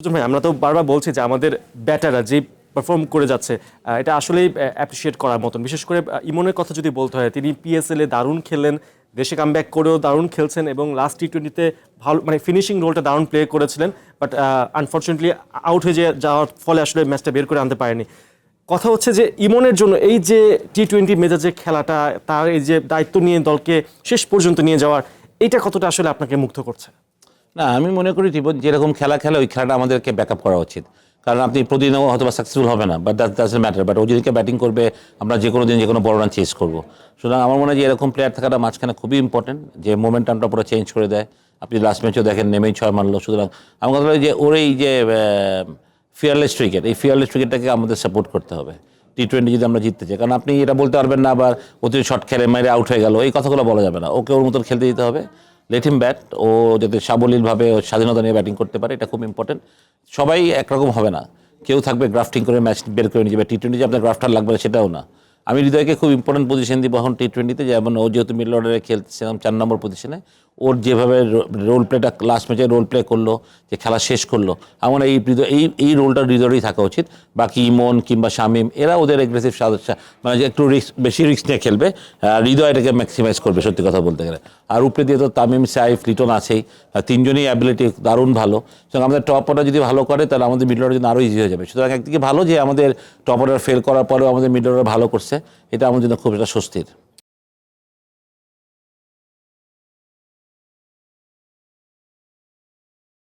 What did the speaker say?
ভাই আমরা তো বারবার বলছি যে আমাদের ব্যাটাররা যে পারফর্ম করে যাচ্ছে এটা আসলেই অ্যাপ্রিসিয়েট করার মতন। বিশেষ করে ইমনের কথা যদি বলতে হয়, তিনি পিএসএল এ দারুণ খেললেন, দেশে কামব্যাক করেও দারুণ খেলছেন এবং লাস্ট টি-20-তে ভালো মানে ফিনিশিং রোলটা দারুণ প্লে করেছিলেন। বাট আনফর্চুনেটলি আউট হয়ে যাওয়ার ফলে আসলে ম্যাচটা বের করে আনতে পারেনি। কথা হচ্ছে যে ইমনের জন্য এই যে টি-20 মেজাজের খেলাটা, তার এই যে দায়িত্ব নিয়ে দলকে শেষ পর্যন্ত নিয়ে যাওয়ার, এটা কতটা আসলে আপনাকে মুগ্ধ করছে? না, আমি মনে করি টিপন যেরকম খেলা খেলে ওই খেলাটা আমাদেরকে ব্যাকআপ করা উচিত। কারণ আপনি প্রতিদিনও হয়তো সাকসেসফুল হবে না, but that doesn't matter. But ও যেদিনকে ব্যাটিং করবে আমরা যে কোনো দিন যে কোনো বড় রান চেস করবো। সুতরাং আমার মনে হয় যে এরকম প্লেয়ার থাকাটা মাঝখানে খুবই ইম্পর্টেন্ট, যে মোমেন্টামটা পুরো চেঞ্জ করে দেয়। আপনি লাস্ট ম্যাচও দেখেন নেমেই 6 মারলো। সুতরাং আমার কথা হলো যে ওর এই যে ফিয়ারলেস ক্রিকেট, এই ফিয়ারলেস ক্রিকেটটাকে আমাদের সাপোর্ট করতে হবে টি-20 যদি আমরা জিততে চাই। কারণ আপনি এটা বলতে পারবেন না আবার অতি শট খেলে মেরে আউট হয়ে গেল, এই কথাগুলো বলা যাবে না। ওকে ওর মতন খেলতে দিতে হবে, লেট হিম ব্যাট। ও যাতে সাবলীলভাবে স্বাধীনতা নিয়ে ব্যাটিং করতে পারে, এটা খুব ইম্পর্টেন্ট। সবাই একরকম হবে না, কেউ থাকবে গ্রাফটিং করে ম্যাচ বের করে নিয়ে যাবে। টি-20 যে আপনার গ্রাফটার লাগবে না সেটাও না। আমি হৃদয়কে খুব ইম্পর্টেন্ট পজিশন দিব এখন টি-20-তে, যেমন ও যেহেতু মিডল অর্ডারে খেলতেছিলাম 4 নম্বর পজিশনে, ওর যেভাবে রোল প্লেটা লাস্ট ম্যাচে রোল প্লে করলো, যে খেলা শেষ করলো, আমার এই রোলটা হৃদয়েরই থাকা উচিত। বাকি ইমন কিংবা শামিম এরা ওদের এগ্রেসিভ মানে যে একটু বেশি রিস্ক নিয়ে খেলবে, হৃদয় এটাকে ম্যাক্সিমাইজ করবে সত্যি কথা বলতে গেলে। আর উপরে দিয়ে তো তামিম, সাইফ, লিটন আছেই, তিনজনই অ্যাবিলিটি দারুণ ভালো। সুতরাং আমাদের টপ অর্ডার যদি ভালো করে তাহলে আমাদের মিডল অর্ডার জন্য আরও ইজি হয়ে যাবে। সুতরাং একদিকে ভালো যে আমাদের টপ অর্ডার ফেল করার পরেও আমাদের মিডল অর্ডার ভালো করছে, এটা আমার জন্য খুব একটা স্বস্তির।